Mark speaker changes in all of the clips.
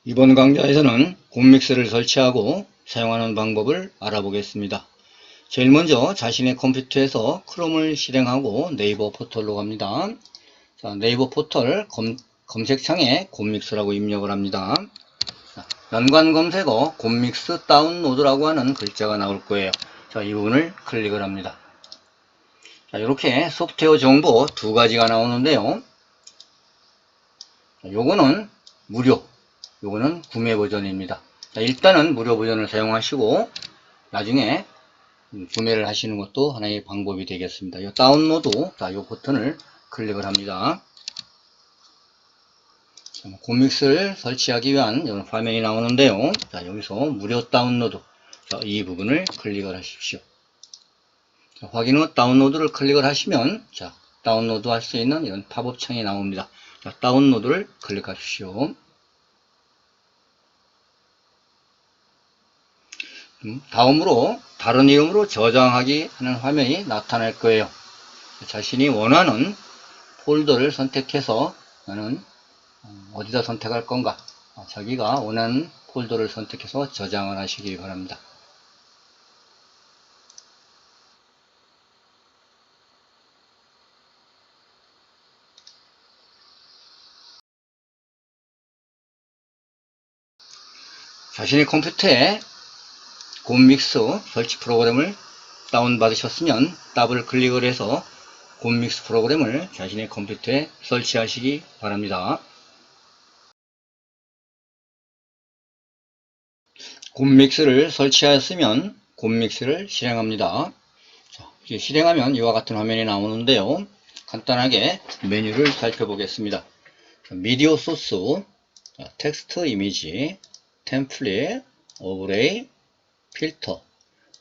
Speaker 1: 이번 강좌에서는 곰믹스를 설치하고 사용하는 방법을 알아보겠습니다. 제일 먼저 자신의 컴퓨터에서 크롬을 실행하고 네이버 포털로 갑니다. 자, 네이버 포털 검색창에 곰믹스라고 입력을 합니다. 자, 연관 검색어 곰믹스 다운로드라고 하는 글자가 나올 거예요. 자, 이 부분을 클릭을 합니다. 자, 이렇게 소프트웨어 정보 두 가지가 나오는데요. 자, 요거는 무료, 요거는 구매 버전입니다. 자, 일단은 무료 버전을 사용하시고 나중에 구매를 하시는 것도 하나의 방법이 되겠습니다. 이 다운로드, 자, 요 버튼을 클릭을 합니다. 자, 곰믹스를 설치하기 위한 이런 화면이 나오는데요. 자, 여기서 무료 다운로드, 자, 이 부분을 클릭을 하십시오. 자, 확인 후 다운로드를 클릭을 하시면 자, 다운로드 할 수 있는 이런 팝업 창이 나옵니다. 자, 다운로드를 클릭하십시오. 다음으로 다른 이름으로 저장하기 하는 화면이 나타날 거예요. 자신이 원하는 폴더를 선택해서 나는 어디다 선택할 건가, 자기가 원하는 폴더를 선택해서 저장을 하시기 바랍니다. 자신의 컴퓨터에 곰믹스 설치 프로그램을 다운받으셨으면 더블 클릭을 해서 곰믹스 프로그램을 자신의 컴퓨터에 설치하시기 바랍니다. 곰믹스를 설치하였으면 곰믹스를 실행합니다. 자, 이제 실행하면 이와 같은 화면이 나오는데요. 간단하게 메뉴를 살펴보겠습니다. 미디어 소스, 텍스트 이미지, 템플릿, 오버레이, 필터,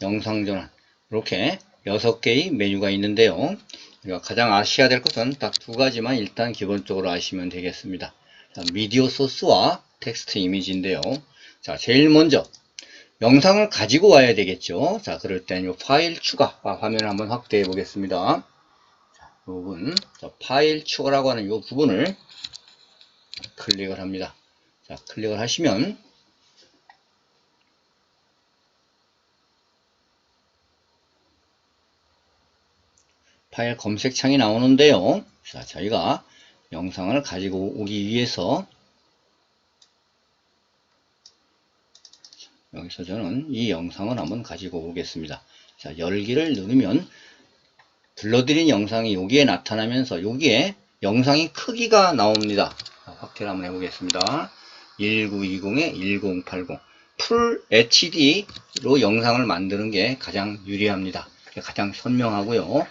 Speaker 1: 영상 전환, 이렇게 6개의 메뉴가 있는데요. 우리가 가장 아셔야 될 것은 딱 두 가지만 일단 기본적으로 아시면 되겠습니다. 자, 미디어 소스와 텍스트 이미지인데요. 자, 제일 먼저 영상을 가지고 와야 되겠죠. 자, 그럴 때는 이 파일 추가 화면을 한번 확대해 보겠습니다. 자, 이 부분, 파일 추가라고 하는 이 부분을 클릭을 합니다. 자, 클릭을 하시면 파일 검색창이 나오는데요. 자, 저희가 영상을 가지고 오기 위해서 여기서 저는 이 영상을 한번 가지고 오겠습니다. 자, 열기를 누르면 불러드린 영상이 여기에 나타나면서 여기에 영상의 크기가 나옵니다. 자, 확대를 한번 해보겠습니다. 1920에 1080 풀 HD로 영상을 만드는 게 가장 유리합니다. 가장 선명하고요.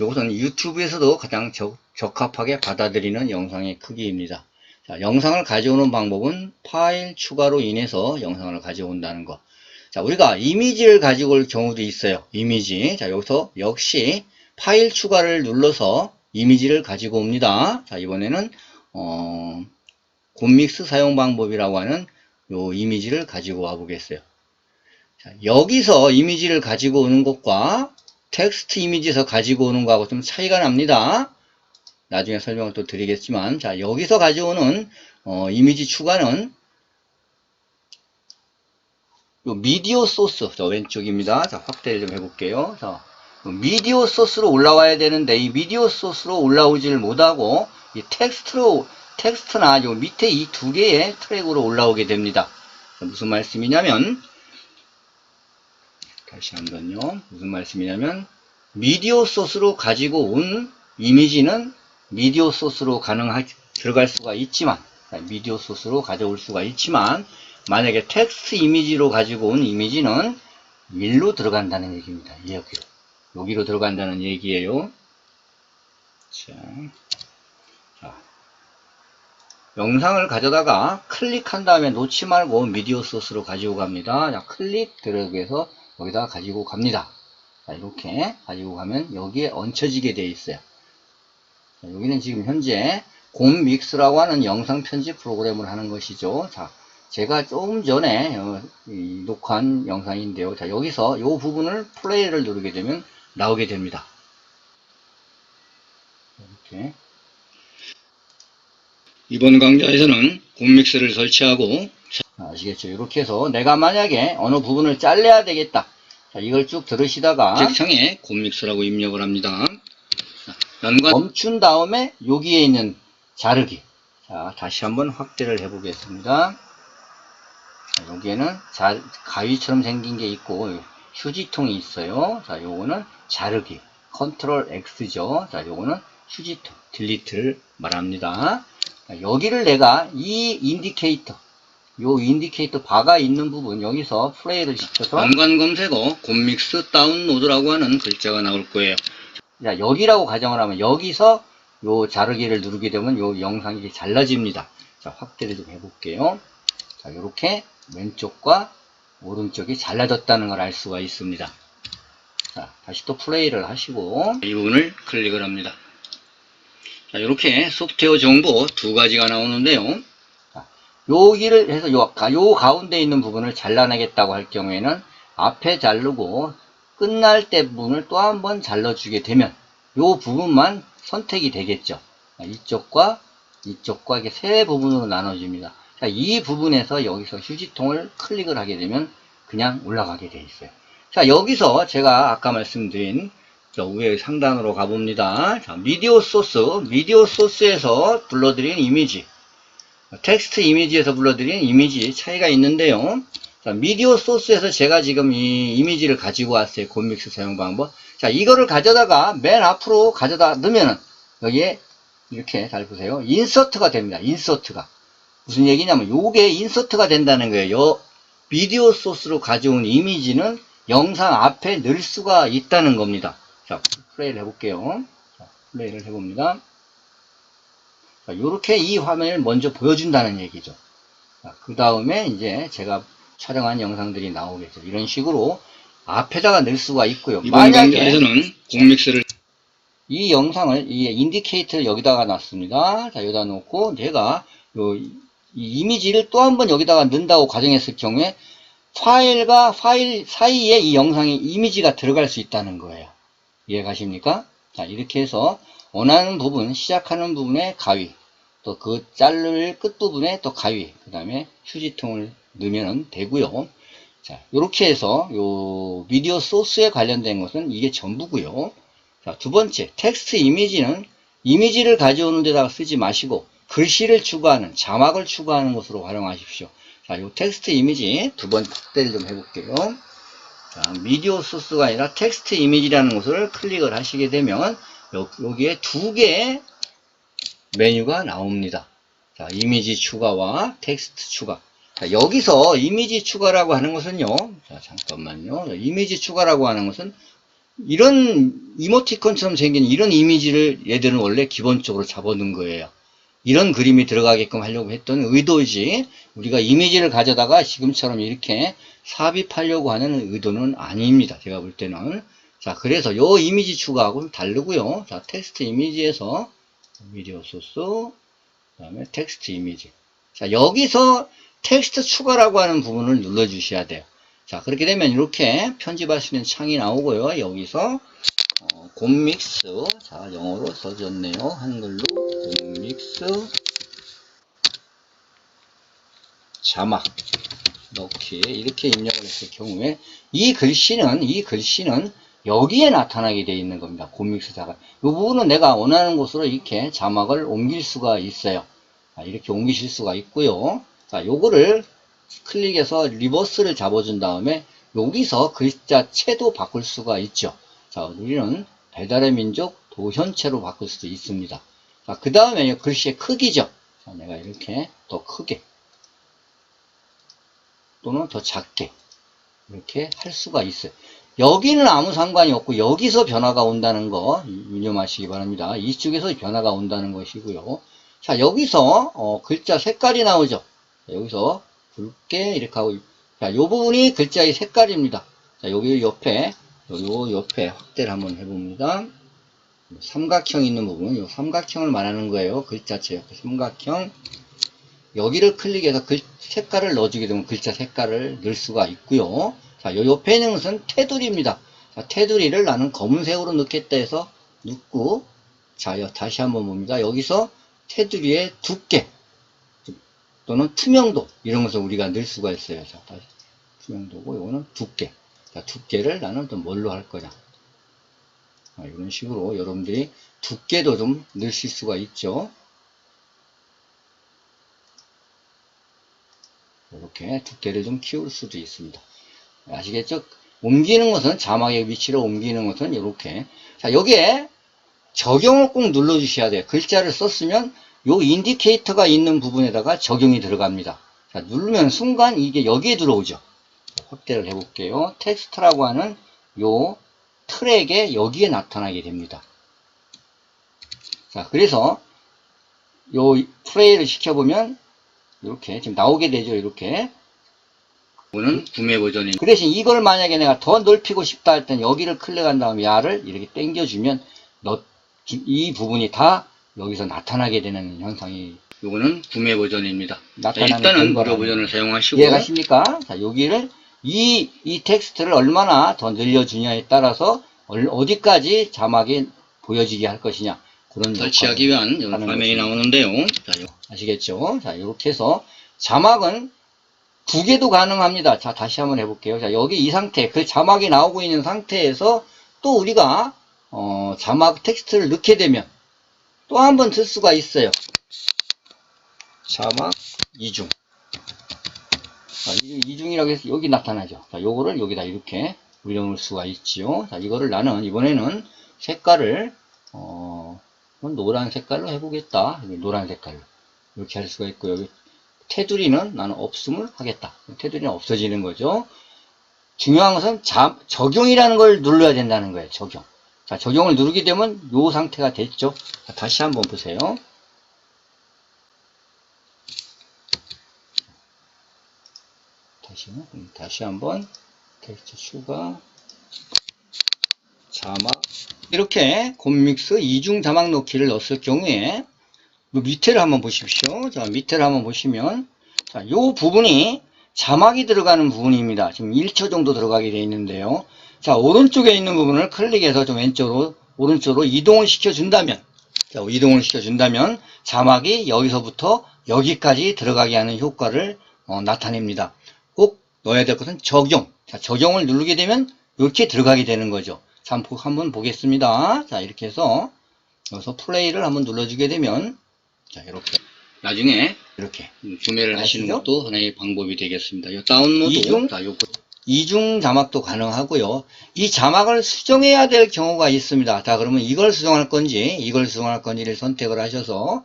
Speaker 1: 이것은 유튜브에서도 가장 적합하게 받아들이는 영상의 크기입니다. 자, 영상을 가져오는 방법은 파일 추가로 인해서 영상을 가져온다는 거. 자, 우리가 이미지를 가지고 올 경우도 있어요. 이미지. 자, 여기서 역시 파일 추가를 눌러서 이미지를 가지고 옵니다. 자, 이번에는 곰믹스 사용 방법이라고 하는 요 이미지를 가지고 와 보겠어요. 자, 여기서 이미지를 가지고 오는 것과 텍스트 이미지에서 가지고 오는 거하고 좀 차이가 납니다. 나중에 설명을 또 드리겠지만, 자, 여기서 가져오는 이미지 추가는 요 미디어 소스, 저 왼쪽입니다. 자, 확대를 좀 해볼게요. 자, 미디어 소스로 올라와야 되는데 이 미디어 소스로 올라오질 못하고 이 텍스트나 요 밑에 이 두 개의 트랙으로 올라오게 됩니다. 자, 무슨 말씀이냐면, 다시 한번요. 무슨 말씀이냐면, 미디어 소스로 가지고 온 이미지는 미디어 소스로 들어갈 수가 있지만, 미디어 소스로 가져올 수가 있지만, 만약에 텍스트 이미지로 가지고 온 이미지는 일로 들어간다는 얘기입니다. 여기로 들어간다는 얘기예요. 자, 영상을 가져다가 클릭한 다음에 놓지 말고 미디어 소스로 가지고 갑니다. 자, 클릭 들어가서 여기다 가지고 갑니다. 자, 이렇게 가지고 가면 여기에 얹혀지게 되어 있어요. 자, 여기는 지금 현재 곰믹스라고 하는 영상 편집 프로그램을 하는 것이죠. 자, 제가 조금 전에 녹화한 영상인데요. 자, 여기서 이 부분을 플레이를 누르게 되면 나오게 됩니다. 이렇게. 이번 강좌에서는 곰믹스를 설치하고, 아시겠죠? 이렇게 해서 내가 만약에 어느 부분을 잘라야 되겠다. 자, 이걸 쭉 들으시다가 책상에 곰믹스라고 입력을 합니다. 연관 멈춘 다음에 여기에 있는 자르기. 자, 다시 한번 확대를 해 보겠습니다. 여기에는 가위처럼 생긴 게 있고 휴지통이 있어요. 자, 요거는 자르기. 컨트롤 X죠. 자, 요거는 휴지통, 딜리트를 말합니다. 자, 여기를 내가 이 인디케이터, 요 인디케이터 바가 있는 부분 여기서 플레이를 시켜서 연관 검색어 곰믹스 다운로드라고 하는 글자가 나올 거예요. 자, 여기라고 가정을 하면 여기서 요 자르기를 누르게 되면 요 영상이 잘라집니다. 자, 확대를 좀 해볼게요. 자, 요렇게 왼쪽과 오른쪽이 잘라졌다는 걸 알 수가 있습니다. 자, 다시 또 플레이를 하시고 이 부분을 클릭을 합니다. 자, 이렇게 소프트웨어 정보 두 가지가 나오는데요. 자, 여기를 해서 요 가운데 있는 부분을 잘라내겠다고 할 경우에는 앞에 자르고 끝날 때 부분을 또 한번 잘라주게 되면 요 부분만 선택이 되겠죠. 자, 이쪽과 이쪽과 이렇게 세 부분으로 나눠집니다. 자, 이 부분에서 여기서 휴지통을 클릭을 하게 되면 그냥 올라가게 돼 있어요. 자, 여기서 제가 아까 말씀드린 저 위에 상단으로 가봅니다. 자, 미디어 소스에서 불러드린 이미지, 텍스트 이미지에서 불러드린 이미지 차이가 있는데요. 자, 미디어 소스에서 제가 지금 이 이미지를 가지고 왔어요. 곰믹스 사용 방법. 자, 이거를 가져다가 맨 앞으로 가져다 넣으면은 여기에 이렇게 잘 보세요. 인서트가 됩니다. 인서트가. 무슨 얘기냐면 요게 인서트가 된다는 거예요. 요 비디오 소스로 가져온 이미지는 영상 앞에 넣을 수가 있다는 겁니다. 자, 플레이를 해볼게요. 자, 플레이를 해봅니다. 자, 요렇게 이 화면을 먼저 보여준다는 얘기죠. 자, 그 다음에 이제 제가 촬영한 영상들이 나오겠죠. 이런 식으로 앞에다가 넣을 수가 있고요.
Speaker 2: 이번 강좌에서는 곰믹스를
Speaker 1: 이 영상을 이 인디케이터를 여기다가 놨습니다. 자, 여기다 놓고 내가 이 이미지를 또 한번 여기다가 넣는다고 가정했을 경우에 파일과 파일 사이에 이 영상의 이미지가 들어갈 수 있다는 거예요. 이해가십니까? 자, 이렇게 해서 원하는 부분, 시작하는 부분에 가위, 또 그 자를 끝부분에 또 가위, 그 다음에 휴지통을 넣으면 되고요. 자, 이렇게 해서 요 미디어 소스에 관련된 것은 이게 전부고요. 자, 두 번째, 텍스트 이미지는 이미지를 가져오는 데다가 쓰지 마시고 글씨를 추가하는, 자막을 추가하는 것으로 활용하십시오. 자, 요 텍스트 이미지 두 번 확대를 좀 해볼게요. 자, 미디어 소스가 아니라 텍스트 이미지라는 것을 클릭을 하시게 되면 여기에 두 개의 메뉴가 나옵니다. 자, 이미지 추가와 텍스트 추가. 자, 여기서 이미지 추가라고 하는 것은요. 자, 잠깐만요. 이미지 추가라고 하는 것은 이런 이모티콘처럼 생긴 이런 이미지를 얘들은 원래 기본적으로 잡아둔 거예요. 이런 그림이 들어가게끔 하려고 했던 의도이지 우리가 이미지를 가져다가 지금처럼 이렇게 삽입하려고 하는 의도는 아닙니다. 제가 볼 때는. 자, 그래서 요 이미지 추가하고는 다르고요. 자, 텍스트 이미지에서 미디어 소스, 그 다음에 텍스트 이미지. 자, 여기서 텍스트 추가라고 하는 부분을 눌러 주셔야 돼요. 자, 그렇게 되면 이렇게 편집할 수 있는 창이 나오고요. 여기서 곰믹스, 자, 영어로 써졌네요. 한글로 곰믹스 자막 넣기 이렇게 입력을 했을 경우에 이 글씨는 여기에 나타나게 되어 있는 겁니다. 곰믹스 자막. 이 부분은 내가 원하는 곳으로 이렇게 자막을 옮길 수가 있어요. 자, 이렇게 옮기실 수가 있고요. 자, 요거를 클릭해서 리버스를 잡아준 다음에 여기서 글자체도 바꿀 수가 있죠. 자, 우리는 배달의 민족 도현체로 바꿀 수도 있습니다. 자, 그 다음에 글씨의 크기죠. 자, 내가 이렇게 더 크게 또는 더 작게 이렇게 할 수가 있어요. 여기는 아무 상관이 없고 여기서 변화가 온다는 거 유념하시기 바랍니다. 이쪽에서 변화가 온다는 것이고요. 자, 여기서 글자 색깔이 나오죠. 자, 여기서 붉게 이렇게 하고, 자, 요 부분이 글자의 색깔입니다. 자, 여기 옆에 요 옆에 확대를 한번 해봅니다. 삼각형 있는 부분, 요 삼각형을 말하는 거예요. 글자체 옆에 삼각형. 여기를 클릭해서 색깔을 넣어주게 되면 글자 색깔을 넣을 수가 있고요. 자, 요 옆에 있는 것은 테두리입니다. 자, 테두리를 나는 검은색으로 넣겠다 해서 넣고, 자, 다시 한번 봅니다. 여기서 테두리의 두께, 또는 투명도 이런 것을 우리가 넣을 수가 있어요. 자, 다시 투명도고 이거는 두께. 자, 두께를 나는 또 뭘로 할 거냐. 이런 식으로 여러분들이 두께도 좀 넣으실 수가 있죠. 이렇게 두께를 좀 키울 수도 있습니다. 아시겠죠? 옮기는 것은 자막의 위치를 옮기는 것은 이렇게. 자, 여기에 적용을 꼭 눌러 주셔야 돼요. 글자를 썼으면 요 인디케이터가 있는 부분에다가 적용이 들어갑니다. 자, 누르면 순간 이게 여기에 들어오죠. 확대를 해 볼게요. 텍스트라고 하는 요 트랙에 여기에 나타나게 됩니다. 자, 그래서 요 플레이를 시켜보면 이렇게 지금 나오게 되죠. 이렇게.
Speaker 2: 이거는 구매 버전입니다.
Speaker 1: 그 대신 이걸 만약에 내가 더 넓히고 싶다 할 땐 여기를 클릭한 다음에 야를 이렇게 당겨주면 이 부분이 다 여기서 나타나게 되는 현상이
Speaker 2: 이거는 구매 버전입니다. 자,
Speaker 1: 나타나는
Speaker 2: 일단은 무료
Speaker 1: 결과라는
Speaker 2: 버전을 사용하시고
Speaker 1: 이해가십니까? 자, 여기를 이 텍스트를 얼마나 더 늘려주냐에 따라서 어디까지 자막이 보여지게 할 것이냐 그런
Speaker 2: 설치하기 위한
Speaker 1: 하는
Speaker 2: 화면이
Speaker 1: 것입니다.
Speaker 2: 나오는데요. 자,
Speaker 1: 아시겠죠? 자, 이렇게 해서 자막은 두 개도 가능합니다. 자, 다시 한번 해볼게요. 자, 여기 이 상태, 그 자막이 나오고 있는 상태에서 또 우리가 자막 텍스트를 넣게 되면 또 한 번 쓸 수가 있어요. 자막 이중. 자, 이중이라고 해서 여기 나타나죠. 자, 요거를 여기다 이렇게 올려놓을 수가 있지요. 자, 이거를 나는 이번에는 색깔을 노란 색깔로 해보겠다. 노란 색깔로 이렇게 할 수가 있고요. 여기 테두리는 나는 없음을 하겠다. 테두리는 없어지는 거죠. 중요한 것은 적용이라는 걸 눌러야 된다는 거예요. 적용. 자, 적용을 누르게 되면 이 상태가 됐죠. 자, 다시 한번 보세요. 다시 한번 텍스트 추가 자막 이렇게 곰믹스 이중 자막 넣기를 넣었을 경우에 밑에를 한번 보십시오. 자, 밑에를 한번 보시면 자, 요 부분이 자막이 들어가는 부분입니다. 지금 1초 정도 들어가게 되어 있는데요. 자, 오른쪽에 있는 부분을 클릭해서 좀 오른쪽으로 이동을 시켜준다면, 자, 이동을 시켜준다면 자막이 여기서부터 여기까지 들어가게 하는 효과를 나타냅니다. 꼭 넣어야 될 것은 적용. 자, 적용을 누르게 되면 이렇게 들어가게 되는 거죠. 자, 한번 보겠습니다. 자, 이렇게 해서 여기서 플레이를 한번 눌러주게 되면, 자, 이렇게.
Speaker 2: 나중에
Speaker 1: 이렇게.
Speaker 2: 구매를 하시는
Speaker 1: 아시죠?
Speaker 2: 것도 하나의 방법이 되겠습니다. 이 다운로드.
Speaker 1: 이중 자막도 가능하고요. 이 자막을 수정해야 될 경우가 있습니다. 자, 그러면 이걸 수정할 건지 이걸 수정할 건지를 선택을 하셔서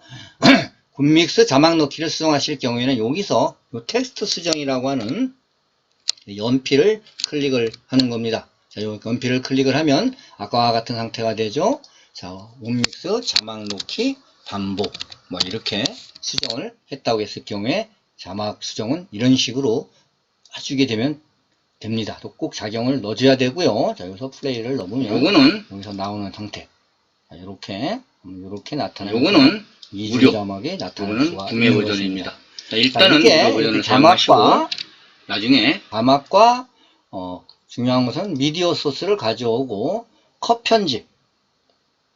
Speaker 1: 굿믹스 자막 넣기를 수정하실 경우에는 여기서 이 텍스트 수정이라고 하는 연필을 클릭을 하는 겁니다. 자, 이 연필을 클릭을 하면 아까와 같은 상태가 되죠. 자, 굿믹스 자막 넣기 반복 뭐 이렇게 수정을 했다고 했을 경우에 자막 수정은 이런 식으로 해주게 되면 됩니다. 또 꼭 작용을 넣어줘야 되고요. 자, 여기서 플레이를 넣으면
Speaker 2: 요거는
Speaker 1: 여기서 나오는 상태. 자, 이렇게 나타나는
Speaker 2: 요거는
Speaker 1: 이중
Speaker 2: 무료.
Speaker 1: 자막이 나타날
Speaker 2: 요거는
Speaker 1: 수가
Speaker 2: 구매
Speaker 1: 있는
Speaker 2: 버전입니다.
Speaker 1: 것입니다.
Speaker 2: 자, 일단은
Speaker 1: 자,
Speaker 2: 무료 버전을
Speaker 1: 자막과
Speaker 2: 사용하시고 나중에
Speaker 1: 자막과 중요한 것은 미디어 소스를 가져오고 컷 편집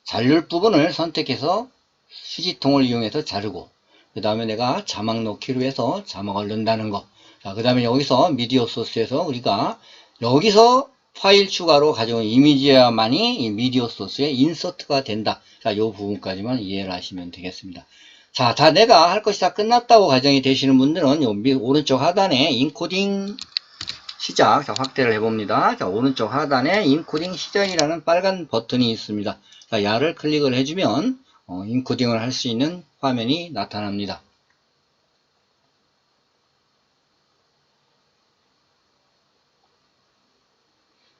Speaker 1: 자를 부분을 선택해서 수지통을 이용해서 자르고 그 다음에 내가 자막 넣기로 해서 자막을 넣는다는 거. 자, 그 다음에 여기서 미디어 소스에서 우리가 여기서 파일 추가로 가져온 이미지야만이 이 미디어 소스에 인서트가 된다. 자, 이 부분까지만 이해를 하시면 되겠습니다. 자, 다 내가 할 것이 다 끝났다고 가정이 되시는 분들은 요 오른쪽 하단에 인코딩 시작. 자, 확대를 해봅니다. 자, 오른쪽 하단에 인코딩 시작이라는 빨간 버튼이 있습니다. 자, 야를 클릭을 해주면 인코딩을 할 수 있는 화면이 나타납니다.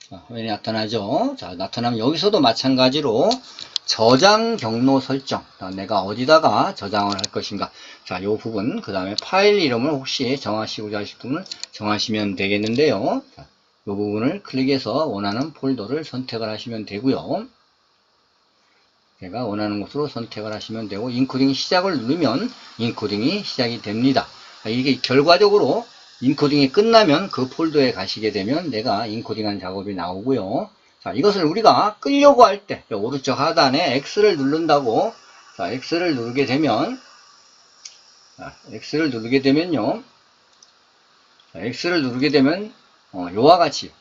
Speaker 1: 자, 화면이 나타나죠. 자, 나타나면 여기서도 마찬가지로 저장 경로 설정. 자, 내가 어디다가 저장을 할 것인가. 자, 요 부분, 그 다음에 파일 이름을 혹시 정하시고자 하실 분은 정하시면 되겠는데요. 자, 요 부분을 클릭해서 원하는 폴더를 선택을 하시면 되고요. 제가 원하는 곳으로 선택을 하시면 되고, 인코딩 시작을 누르면 인코딩이 시작이 됩니다. 자, 이게 결과적으로 인코딩이 끝나면 그 폴더에 가시게 되면 내가 인코딩한 작업이 나오고요. 자, 이것을 우리가 끌려고 할 때 오른쪽 하단에 X를 누른다고, 자, X를 누르게 되면 X를 누르게 되면요. X를 누르게 되면 이와 같이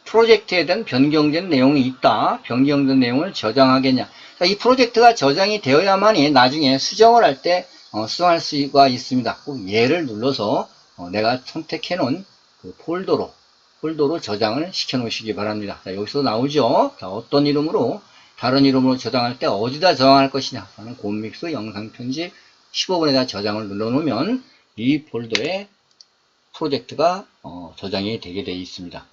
Speaker 1: 프로젝트에 대한 변경된 내용이 있다. 변경된 내용을 저장하겠냐. 이 프로젝트가 저장이 되어야만이 나중에 수정을 할 때 수정할 수가 있습니다. 꼭 얘를 눌러서 내가 선택해 놓은 그 폴더로 저장을 시켜 놓으시기 바랍니다. 자, 여기서 나오죠. 자, 어떤 이름으로 다른 이름으로 저장할 때 어디다 저장할 것이냐. 저는 곰믹스 영상 편집 15분에다 저장을 눌러 놓으면 이 폴더에 프로젝트가 저장이 되게 되어 있습니다.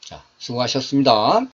Speaker 1: 자, 수고하셨습니다.